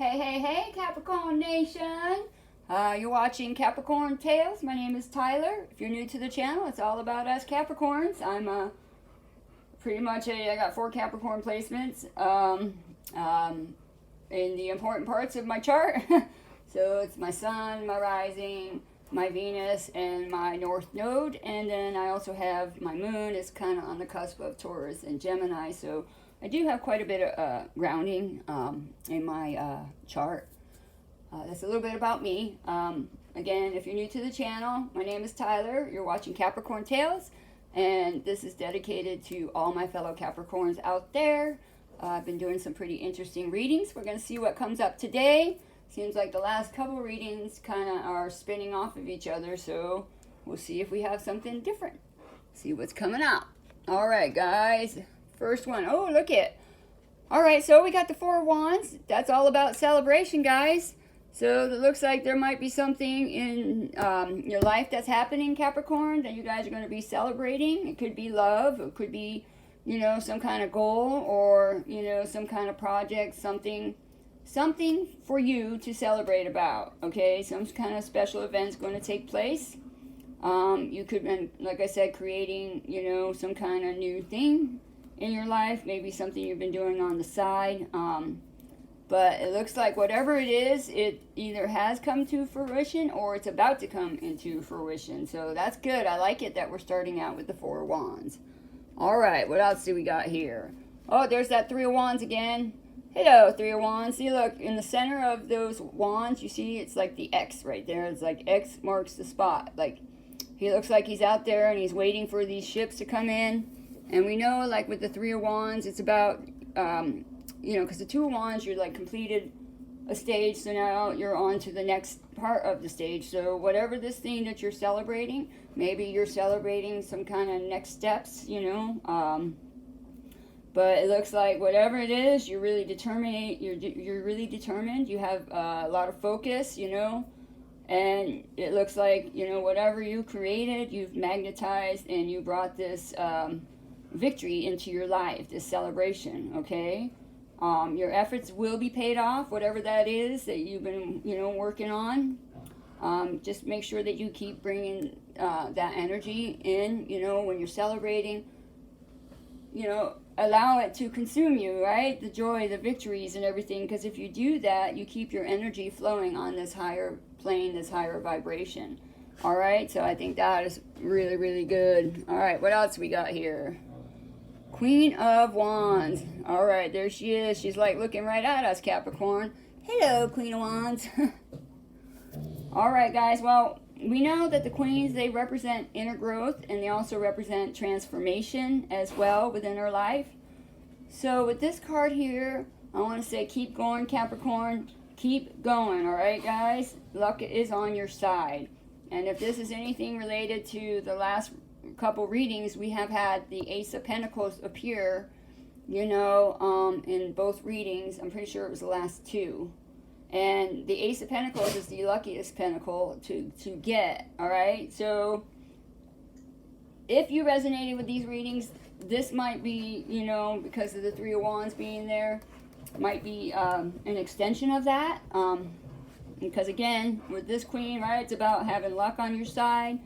Hey, hey, hey, Capricorn Nation! You're watching Capricorn Tales. My name is Tyler. If you're new to the channel, it's all about us Capricorns. I'm pretty much I got 4 Capricorn placements in the important parts of my chart. So it's my Sun, my Rising, my Venus, and my North Node. And then I also have my Moon is kind of on the cusp of Taurus and Gemini. So I do have quite a bit of grounding in my chart. That's a little bit about me. Again, if you're new to the channel, my name is Tyler. You're watching Capricorn Tales, and this is dedicated to all my fellow Capricorns out there. I've been doing some pretty interesting readings. We're going to see what comes up today. Seems like the last couple readings kind of are spinning off of each other, so we'll see if we have something different. See what's coming up. All right, guys. First one. Oh, look it. All right, so we got the 4 of Wands. That's all about celebration, guys. So it looks like there might be something in your life that's happening, Capricorn, that you guys are going to be celebrating. It could be love. It could be, some kind of goal or, some kind of project, something for you to celebrate about, okay? Some kind of special event's going to take place. You could be, like I said, creating, some kind of new thing in your life, maybe something you've been doing on the side. But it looks like whatever it is, it either has come to fruition or it's about to come into fruition. So that's good. I like it that we're starting out with the 4 of Wands. All right, what else do we got here? Oh, there's that 3 of Wands again. Hello, 3 of Wands. See, look, in the center of those wands, you see it's like the X right there. It's like X marks the spot. Like, he looks like he's out there and he's waiting for these ships to come in. And we know, like, with the 3 of Wands, it's about, because the 2 of Wands, you're, like, completed a stage, so now you're on to the next part of the stage. So whatever this thing that you're celebrating, maybe you're celebrating some kind of next steps, but it looks like whatever it is, you're really determined. You're really determined. You have a lot of focus, and it looks like, whatever you created, you've magnetized and you brought this victory into your life, this celebration, okay? Your efforts will be paid off, whatever that is that you've been, working on. Just make sure that you keep bringing that energy in, when you're celebrating. Allow it to consume you, right? The joy, the victories and everything, because if you do that, you keep your energy flowing on this higher plane, this higher vibration. All right, so I think that is really, really good. All right, what else we got here? Queen of Wands. All right, there she is. She's like looking right at us, Capricorn. Hello, Queen of Wands. All right, guys, well, we know that the queens, they represent inner growth, and they also represent transformation as well within our life. So with this card here, I want to say keep going, Capricorn. Keep going, all right, guys? Luck is on your side. And if this is anything related to the last couple readings, we have had the Ace of Pentacles appear, in both readings. I'm pretty sure it was the last 2. And the Ace of Pentacles is the luckiest pentacle to get, all right? So if you resonated with these readings, this might be, because of the 3 of Wands being there, might be an extension of that. Because again, with this queen, right, it's about having luck on your side,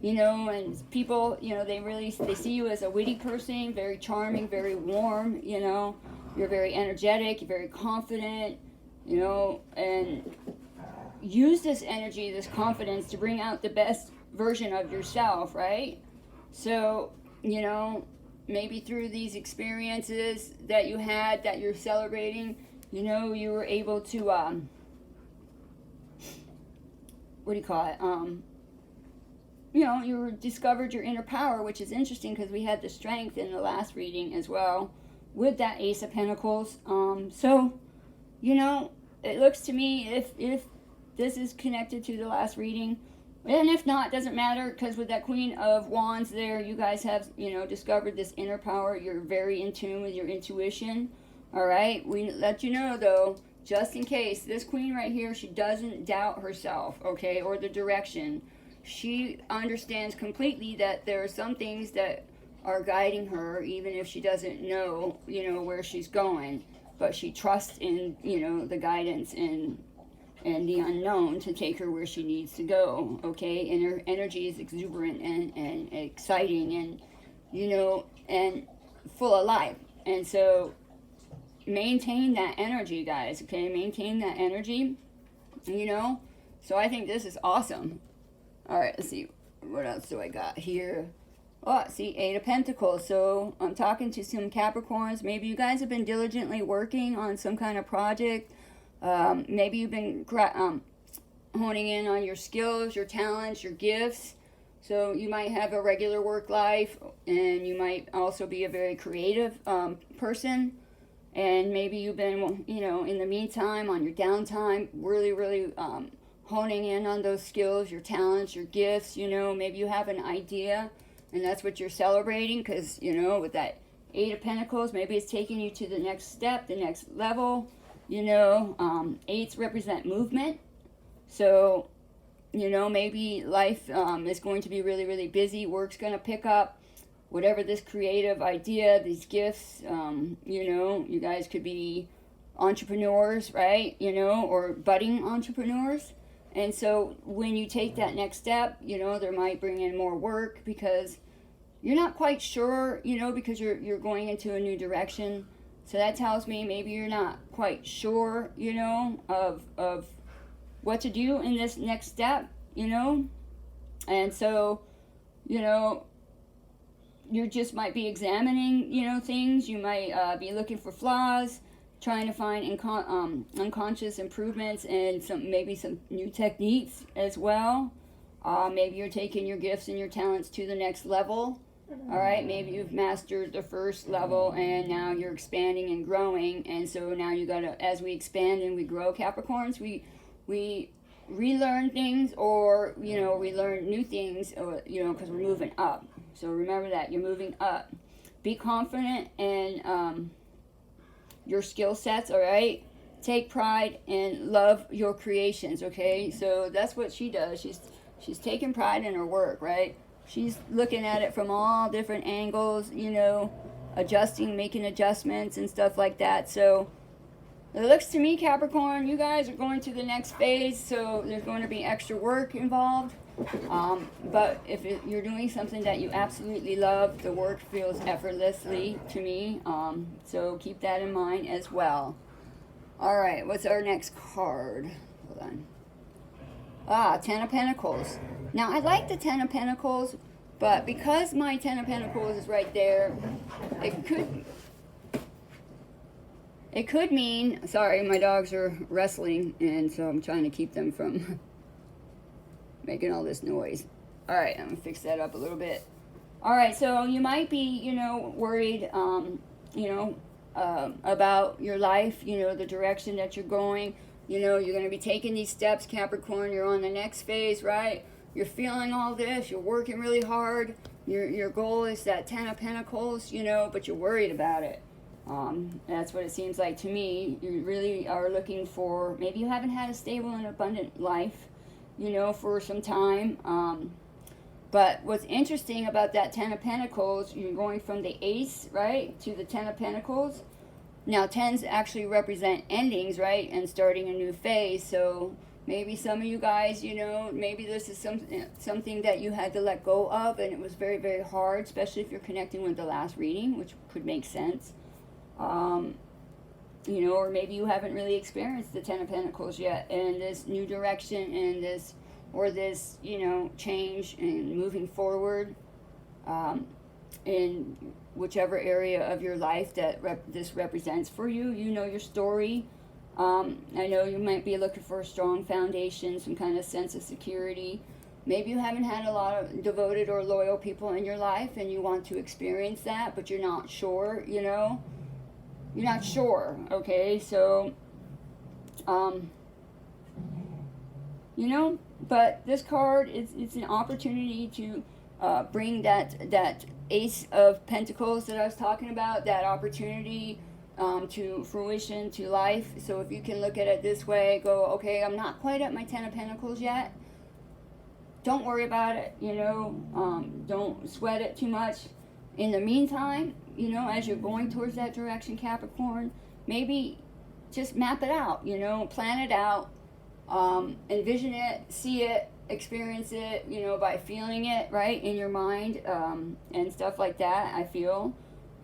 and people, they see you as a witty person, very charming, very warm, you're very energetic, you're very confident, and use this energy, this confidence to bring out the best version of yourself, right? So, maybe through these experiences that you had, that you're celebrating, you were able to, you discovered your inner power, which is interesting because we had the strength in the last reading as well with that Ace of Pentacles. So, it looks to me if this is connected to the last reading, and if not, it doesn't matter, because with that Queen of Wands there, you guys have, discovered this inner power. You're very in tune with your intuition, all right? We let you know, though, just in case, this queen right here, she doesn't doubt herself, okay, or the direction. She understands completely that there are some things that are guiding her, even if she doesn't know, where she's going. but she trusts in, the guidance and the unknown to take her where she needs to go, okay? And her energy is exuberant and exciting and, and full of life. And so maintain that energy, guys, okay? Maintain that energy, So I think this is awesome. All right, let's see. What else do I got here? Oh, see, Eight of Pentacles. So I'm talking to some Capricorns. Maybe you guys have been diligently working on some kind of project. Maybe you've been honing in on your skills, your talents, your gifts. So you might have a regular work life, and you might also be a very creative person. And maybe you've been, in the meantime, on your downtime, really, really honing in on those skills, your talents, your gifts. Maybe you have an idea, and that's what you're celebrating, because, with that Eight of Pentacles, maybe it's taking you to the next step, the next level. Eights represent movement. So, maybe life is going to be really, really busy. Work's going to pick up. Whatever this creative idea, these gifts, you guys could be entrepreneurs, right? Or budding entrepreneurs. And so when you take that next step, there might bring in more work because you're not quite sure, because you're going into a new direction. So that tells me maybe you're not quite sure, of what to do in this next step, And so, you just might be examining, things. You might be looking for flaws, trying to find unconscious improvements and maybe some new techniques as well. Maybe you're taking your gifts and your talents to the next level. All right, maybe you've mastered the first level and now you're expanding and growing. And so now you gotta, as we expand and we grow, Capricorns, we relearn things, or we learn new things, or because we're moving up. So remember that you're moving up. Be confident in your skill sets. All right, take pride and love your creations. Okay, so that's what she does. She's taking pride in her work, right? She's looking at it from all different angles, adjusting, making adjustments and stuff like that. So it looks to me, Capricorn, you guys are going to the next phase, so there's going to be extra work involved. But if you're doing something that you absolutely love, the work feels effortlessly to me. So keep that in mind as well. All right, what's our next card? Hold on. Ten of Pentacles. Now, I like the Ten of Pentacles, but because my Ten of Pentacles is right there, it could mean, sorry, my dogs are wrestling, and so I'm trying to keep them from making all this noise. All right, I'm going to fix that up a little bit. All right, so you might be, worried, about your life, the direction that you're going. You're going to be taking these steps, Capricorn. You're on the next phase, right? You're feeling all this. You're working really hard. Your goal is that Ten of Pentacles, but you're worried about it. That's what it seems like to me. You really are looking for, maybe you haven't had a stable and abundant life, for some time. But what's interesting about that Ten of Pentacles, you're going from the Ace, right, to the Ten of Pentacles. Now, tens actually represent endings, right, and starting a new phase. So maybe some of you guys, maybe this is something that you had to let go of, and it was very, very hard, especially if you're connecting with the last reading, which could make sense. Or maybe you haven't really experienced the Ten of Pentacles yet, and this new direction and this change and moving forward in whichever area of your life that this represents for you. Your story. I know you might be looking for a strong foundation, some kind of sense of security. Maybe you haven't had a lot of devoted or loyal people in your life, and you want to experience that, but you're not sure, You're not sure, okay? So, but this card, it's an opportunity to bring that Ace of Pentacles that I was talking about, that opportunity to fruition, to life. So if you can look at it this way, go, okay, I'm not quite at my Ten of Pentacles yet. Don't worry about it, don't sweat it too much. In the meantime, as you're going towards that direction, Capricorn, maybe just map it out, you know, plan it out, envision it, see it, experience it, you know, by feeling it, right, in your mind, and stuff like that, I feel.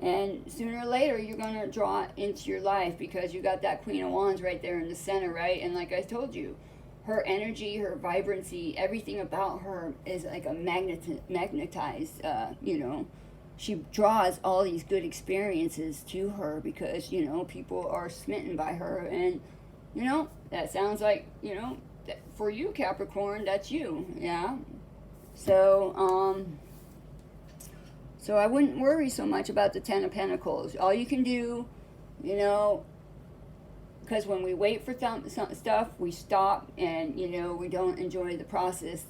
And sooner or later, you're going to draw it into your life because you got that Queen of Wands right there in the center, right? And like I told you, her energy, her vibrancy, everything about her is like a magnetized, you know, she draws all these good experiences to her because, you know, people are smitten by her. And, you know, that sounds like, you know, for you, Capricorn, that's you, yeah? So, so I wouldn't worry so much about the Ten of Pentacles. All you can do, you know, because when we wait for some stuff, we stop and, you know, we don't enjoy the process,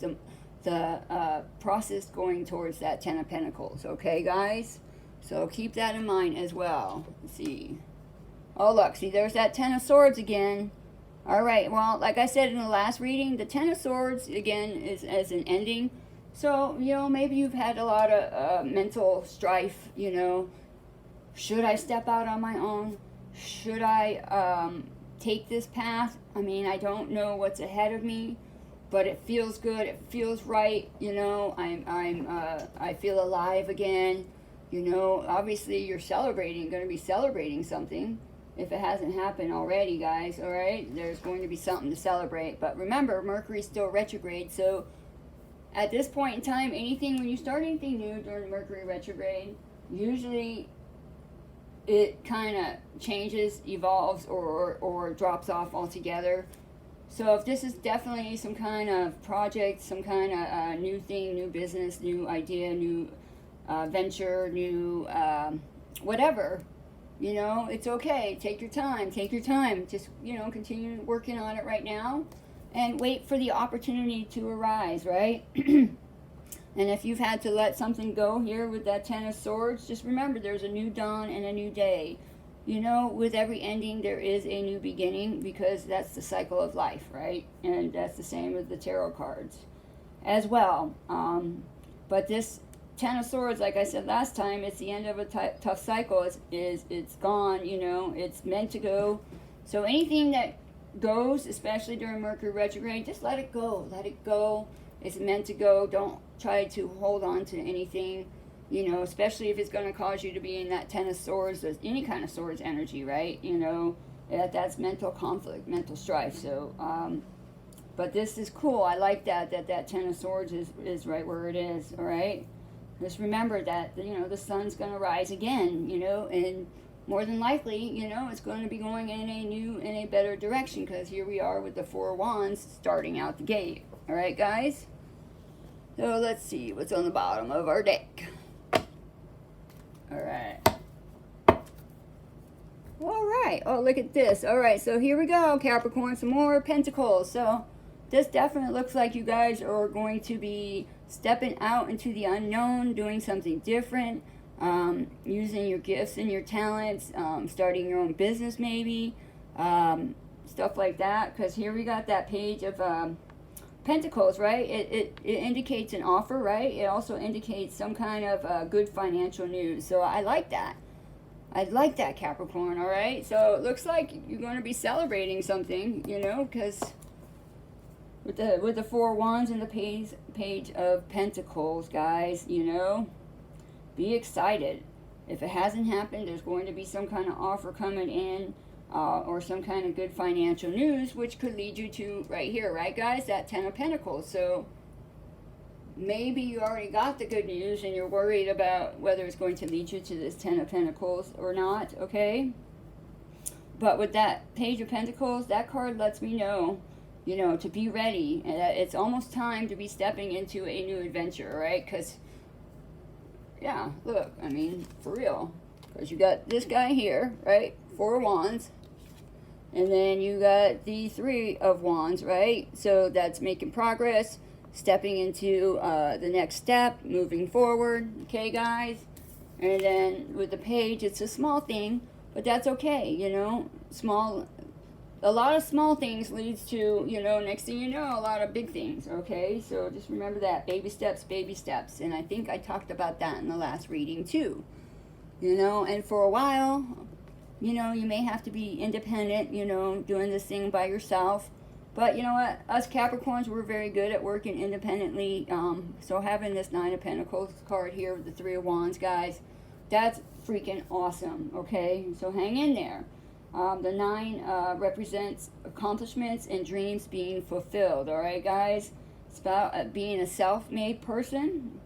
the process going towards that Ten of Pentacles, okay, guys? So keep that in mind as well. Let's see. Oh, look, see, there's that Ten of Swords again. All right, well, like I said in the last reading, the Ten of Swords, again, is as an ending. So, you know, maybe you've had a lot of mental strife, you know. Should I step out on my own? Should I take this path? I mean, I don't know what's ahead of me, but it feels good. It feels right, you know. I feel alive again. You know, obviously you're going to be celebrating something. If it hasn't happened already, guys, all right? There's going to be something to celebrate. But remember, Mercury's still retrograde, so at this point in time, when you start anything new during Mercury retrograde, usually it kind of changes, evolves, or drops off altogether. So if this is definitely some kind of project, some kind of new thing, new business, new idea, new venture, new whatever, you know, it's okay. Take your time. Just, you know, continue working on it right now and wait for the opportunity to arise, right? And if you've had to let something go here with that Ten of Swords, just remember there's a new dawn and a new day. You know, with every ending, there is a new beginning because that's the cycle of life, right? And that's the same with the tarot cards as well. But this Ten of Swords, like I said last time, it's the end of a tough cycle. It's gone, you know, it's meant to go. So anything that goes, especially during Mercury retrograde, just let it go. Let it go. It's meant to go. Don't try to hold on to anything, you know, especially if it's going to cause you to be in that Ten of Swords, any kind of Swords energy, right? You know, that's mental conflict, mental strife. So, but this is cool. I like that Ten of Swords is right where it is, all right? Just remember that, you know, the sun's going to rise again, you know, and more than likely, you know, it's going to be going in a better direction because here we are with the Four of Wands starting out the gate. All right, guys? So let's see what's on the bottom of our deck. All right. All right. Oh, look at this. All right, so here we go, Capricorn. Some more Pentacles. So this definitely looks like you guys are going to be stepping out into the unknown, doing something different, using your gifts and your talents, starting your own business maybe, stuff like that. Because here we got that Page of Pentacles, right? It indicates an offer, right? It also indicates some kind of good financial news. So I like that. I like that, Capricorn, all right? So it looks like you're going to be celebrating something, you know, because with the Four Wands and the Page of Pentacles, guys, you know, be excited. If it hasn't happened, there's going to be some kind of offer coming in, or some kind of good financial news, which could lead you to right here, right, guys? That Ten of Pentacles. So maybe you already got the good news and you're worried about whether it's going to lead you to this Ten of Pentacles or not, okay? But with that Page of Pentacles, that card lets me know, you know, to be ready. And it's almost time to be stepping into a new adventure, right? Because, yeah, look, I mean, for real. Because you got this guy here, right? Four of Wands. And then you got the Three of Wands, right? So that's making progress, stepping into the next step, moving forward, okay, guys? And then with the Page, it's a small thing, but that's okay, you know? A lot of small things leads to, you know, next thing you know, a lot of big things, okay? So just remember that, baby steps, baby steps. And I think I talked about that in the last reading too, you know? And for a while, you know, you may have to be independent, you know, doing this thing by yourself. But you know what? Us Capricorns, we're very good at working independently. So having this Nine of Pentacles card here with the Three of Wands, guys, that's freaking awesome, okay? So hang in there. The 9 represents accomplishments and dreams being fulfilled, all right, guys? It's about being a self-made person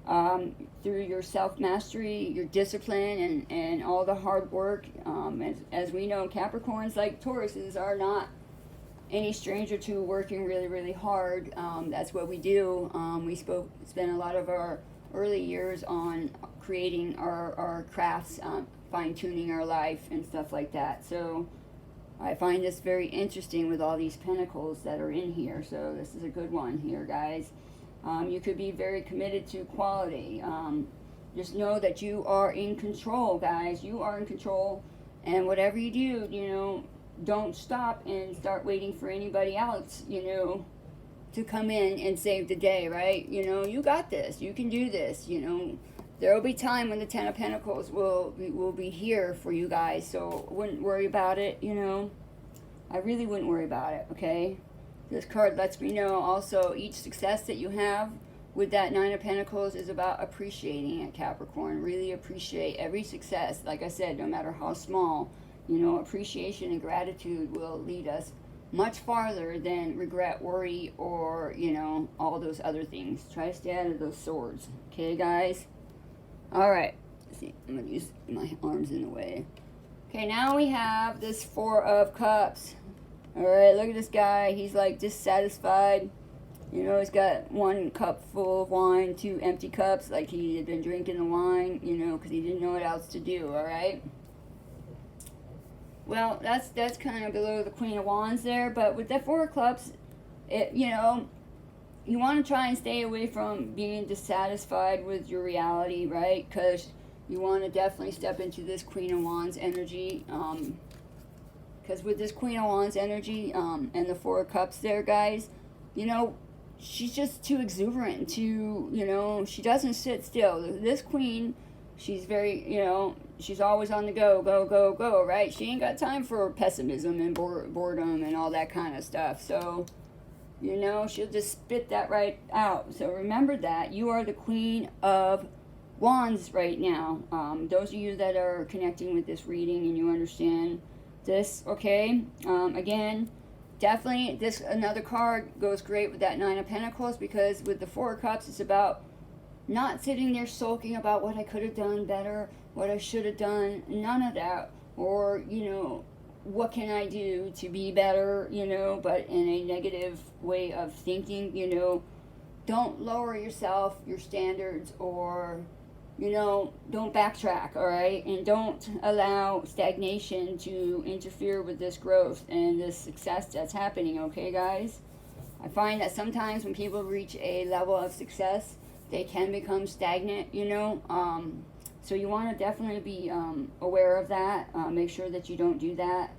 through your self-mastery, your discipline, and all the hard work. As we know, Capricorns, like Tauruses, are not any stranger to working really, really hard. That's what we do. We spent a lot of our early years on creating our crafts, fine-tuning our life and stuff like that. So I find this very interesting with all these pentacles that are in here. So this is a good one here, guys. You could be very committed to quality. Just know that you are in control, guys. You are in control, and whatever you do, you know, don't stop and start waiting for anybody else, you know, to come in and save the day, right? You know, you got this. You can do this, you know. There will be time when the Ten of Pentacles will be here for you guys, so wouldn't worry about it, you know. I really wouldn't worry about it, okay? This card lets me know also each success that you have with that Nine of Pentacles is about appreciating it, Capricorn. Really appreciate every success. Like I said, no matter how small, you know, appreciation and gratitude will lead us much farther than regret, worry, or, you know, all those other things. Try to stay out of those swords. Okay, guys? All right. Let's see, I'm going to use my arms in the way. Okay, now we have this Four of Cups. All right, look at this guy. He's, like, dissatisfied. You know, he's got 1 cup full of wine, 2 empty cups, like he had been drinking the wine, you know, because he didn't know what else to do, all right? Well, that's kind of below the Queen of Wands there, but with the Four of Cups, it, you know, you want to try and stay away from being dissatisfied with your reality, right? Because you want to definitely step into this Queen of Wands energy. Because with this Queen of Wands energy and the Four of Cups there, guys, you know, she's just too exuberant, too, you know, she doesn't sit still. This queen, she's very, you know, she's always on the go, go, go, go, right? She ain't got time for pessimism and boredom and all that kind of stuff. So, you know, she'll just spit that right out. So remember that. You are the Queen of Wands right now. Those of you that are connecting with this reading and you understand this, okay? Again, definitely this another card goes great with that Nine of Pentacles, because with the Four of Cups, it's about not sitting there sulking about what I could have done better, what I should have done, none of that. Or, you know, what can I do to be better, you know, but in a negative way of thinking, you know. Don't lower yourself, your standards, or, you know, don't backtrack, all right? And don't allow stagnation to interfere with this growth and this success that's happening, okay, guys? I find that sometimes when people reach a level of success, they can become stagnant, you know. So you want to definitely be aware of that. Make sure that you don't do that.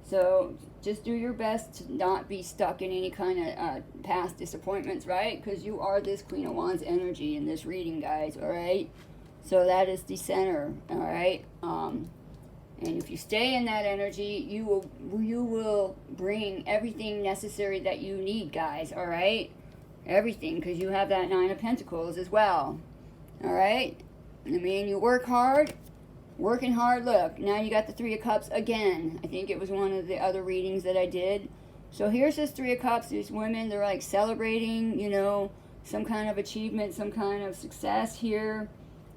So just do your best to not be stuck in any kind of past disappointments, right? Because you are this Queen of Wands energy in this reading, guys, all right? So that is the center, all right? And if you stay in that energy, you will bring everything necessary that you need, guys, all right? Everything, because you have that Nine of Pentacles as well, all right? I mean, you work hard, working hard. Look, now you got the Three of Cups again. I think it was one of the other readings that I did. So here's this Three of Cups. These women, they're like celebrating, you know, some kind of achievement, some kind of success here.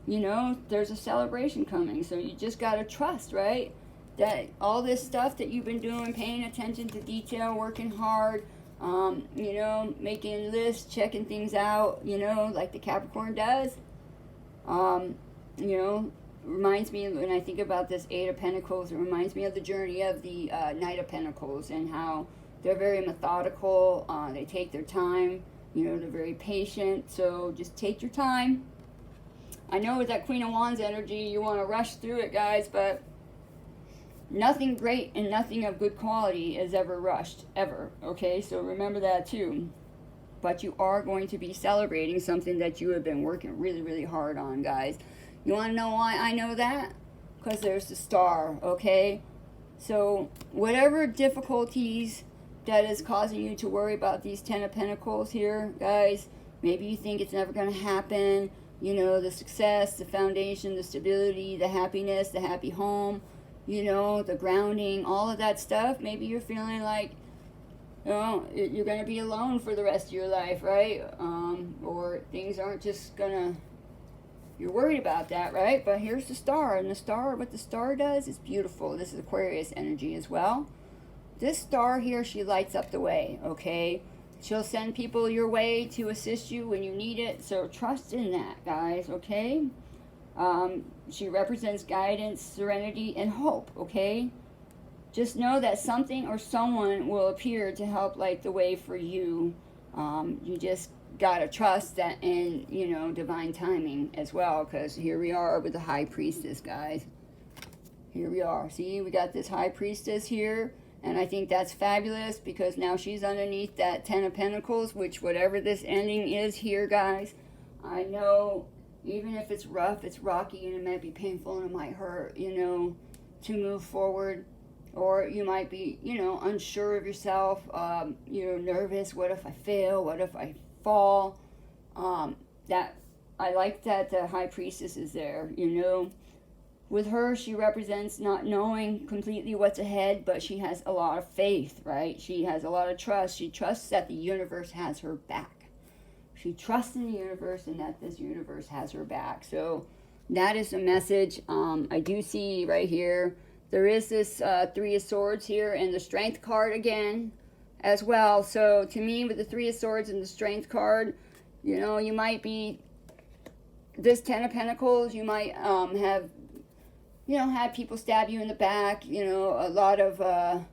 You know, there's a celebration coming. So you just got to trust, right? That all this stuff that you've been doing, paying attention to detail, working hard, you know, making lists, checking things out, you know, like the Capricorn does. You know, reminds me, when I think about this Eight of Pentacles, it reminds me of the journey of the Knight of Pentacles, and how they're very methodical, they take their time, you know, they're very patient. So just take your time. I know with that Queen of Wands energy, you want to rush through it, guys, but nothing great and nothing of good quality is ever rushed, ever, okay? So remember that too. But you are going to be celebrating something that you have been working really, really hard on, guys. You want to know why I know that? because there's the star, okay? So whatever difficulties that is causing you to worry about these 10 of Pentacles here, guys, maybe you think it's never going to happen, you know, the success, the foundation, the stability, the happiness, the happy home, you know, the grounding, all of that stuff. Maybe you're feeling like, you know, you're going to be alone for the rest of your life, right? Or things aren't just going to, you're worried about that, right? But here's the star, and the star, what the star does is beautiful. This is Aquarius energy as well. This star here, she lights up the way, okay? She'll send people your way to assist you when you need it, so trust in that, guys, okay? She represents guidance, serenity, and hope, okay? Just know that something or someone will appear to help light the way for you. You just gotta trust that in, you know, divine timing as well, because here we are with the High Priestess, guys. Here we are. See, we got this High Priestess here, and I think that's fabulous because now she's underneath that 10 of Pentacles, which whatever this ending is here, guys, I know even if it's rough, it's rocky, and it might be painful and it might hurt, you know, to move forward. Or you might be, you know, unsure of yourself, you know, nervous. What if I fail? What if I fall? That I like that the High Priestess is there, you know. With her, she represents not knowing completely what's ahead, but she has a lot of faith, right? She has a lot of trust. She trusts that the universe has her back. She trusts in the universe and that this universe has her back. So that is the message. I do see right here, there is this Three of Swords here and the Strength card again as well. So to me, with the Three of Swords and the Strength card, you know, you might be, this 10 of Pentacles, you might have, you know, had people stab you in the back, you know, a lot of,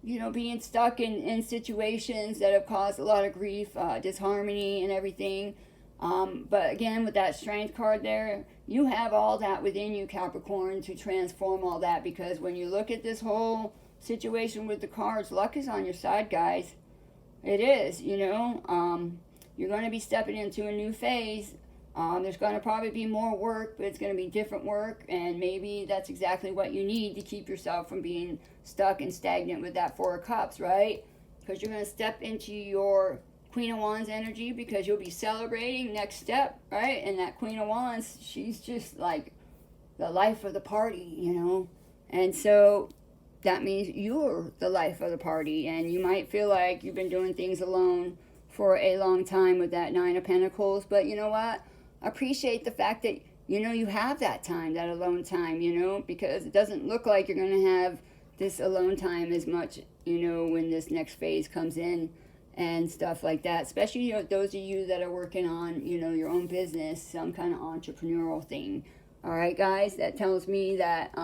you know, being stuck in situations that have caused a lot of grief, disharmony and everything. But again, with that Strength card there, you have all that within you, Capricorn, to transform all that, because when you look at this whole situation with the cards, luck is on your side, guys. It is, you know. You're going to be stepping into a new phase. There's going to probably be more work, but it's going to be different work, and maybe that's exactly what you need to keep yourself from being stuck and stagnant with that Four of Cups, right? Because you're going to step into your Queen of Wands energy, because you'll be celebrating next step, right? And that Queen of Wands, she's just like the life of the party, you know? And so that means you're the life of the party, and you might feel like you've been doing things alone for a long time with that Nine of Pentacles, but you know what? Appreciate the fact that, you know, you have that time, that alone time, you know, because it doesn't look like you're going to have this alone time as much, you know, when this next phase comes in and stuff like that, especially, you know, those of you that are working on, you know, your own business, some kind of entrepreneurial thing. All right, guys, that tells me that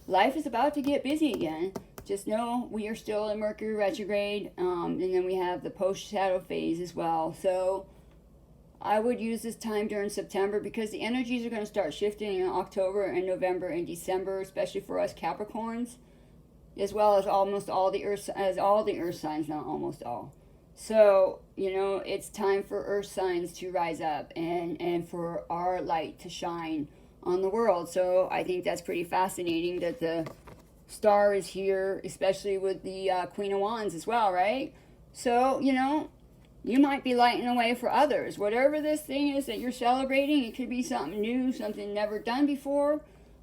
life is about to get busy again. Just know we are still in Mercury retrograde, and then we have the post-shadow phase as well. So I would use this time during September, because the energies are going to start shifting in October and November and December, especially for us Capricorns, as well as almost all the earth, signs, not almost all. So, you know, it's time for earth signs to rise up and for our light to shine on the world. So I think that's pretty fascinating that the star is here, especially with the Queen of Wands as well, right? So, you know, you might be lighting the way for others. Whatever this thing is that you're celebrating, it could be something new, something never done before.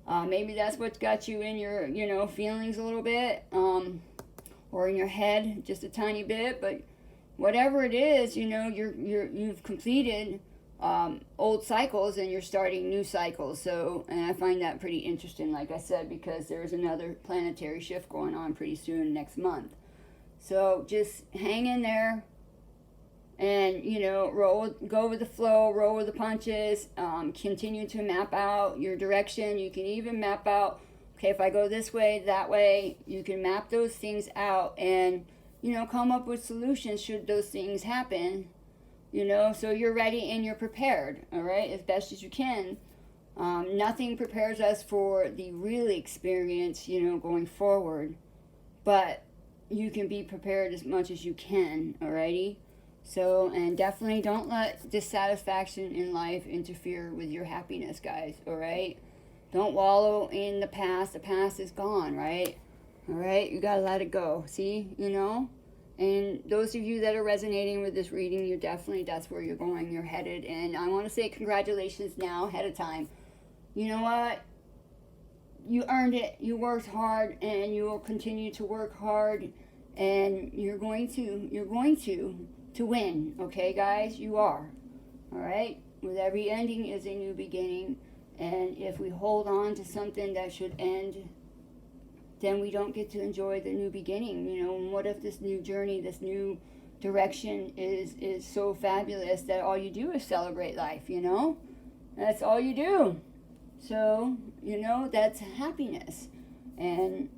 Maybe that's what's got you in your, you know, feelings a little bit, or in your head just a tiny bit. But whatever it is, you know, you've completed old cycles and you're starting new cycles. So, and I find that pretty interesting, like I said, because there's another planetary shift going on pretty soon next month. So just hang in there. And, you know, go with the flow, roll with the punches, continue to map out your direction. You can even map out, okay, if I go this way, that way, you can map those things out and, you know, come up with solutions should those things happen, you know, so you're ready and you're prepared, all right, as best as you can. Nothing prepares us for the real experience, you know, going forward, but you can be prepared as much as you can, alrighty? So, and definitely don't let dissatisfaction in life interfere with your happiness, guys, all right? Don't wallow in the past. The past is gone, right? All right, you gotta let it go. See, you know? And those of you that are resonating with this reading, you definitely, that's where you're going, you're headed. And I want to say congratulations now, ahead of time. You know what? You earned it. You worked hard, and you will continue to work hard. And you're going to win. Okay, guys? You are. All right? With every ending is a new beginning. And if we hold on to something that should end, then we don't get to enjoy the new beginning. You know, and what if this new journey, this new direction is so fabulous that all you do is celebrate life, you know? That's all you do. So, you know, that's happiness. And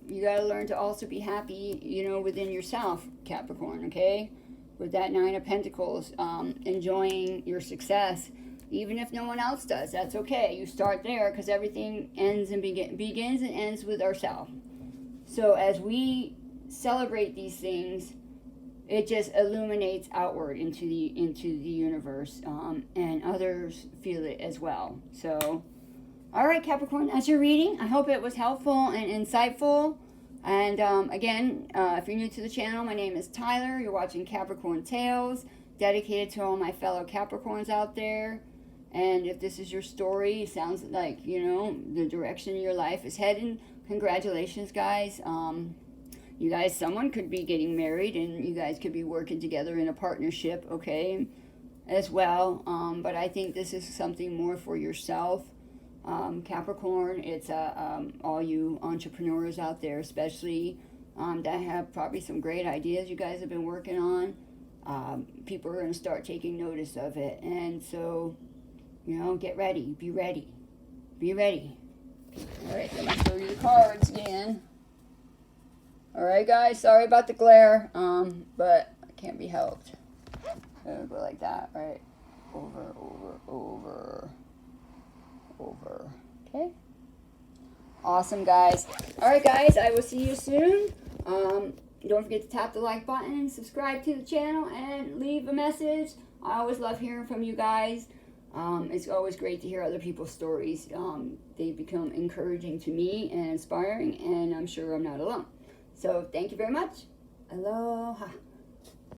you got to learn to also be happy, you know, within yourself, Capricorn, okay? With that Nine of Pentacles, enjoying your success. Even if no one else does, that's okay. You start there, because everything ends and begins and ends with ourselves. So as we celebrate these things, it just illuminates outward into the universe, and others feel it as well. So, all right, Capricorn, that's your reading. I hope it was helpful and insightful. And again, if you're new to the channel, my name is Tyler. You're watching Capricorn Tales, dedicated to all my fellow Capricorns out there. And if this is your story, it sounds like, you know, the direction your life is heading. Congratulations, guys. You guys, someone could be getting married, and you guys could be working together in a partnership, okay, as well. But I think this is something more for yourself, Capricorn. It's all you entrepreneurs out there, especially that have probably some great ideas you guys have been working on. People are going to start taking notice of it. And so, you know, get ready. Be ready. Be ready. All right, let me show you the cards again. All right, guys. Sorry about the glare, but it can't be helped. So go like that, right? Over, over, over, over. Okay. Awesome, guys. All right, guys. I will see you soon. Don't forget to tap the like button, subscribe to the channel, and leave a message. I always love hearing from you guys. It's always great to hear other people's stories. They become encouraging to me and inspiring, and I'm sure I'm not alone. So thank you very much. Aloha.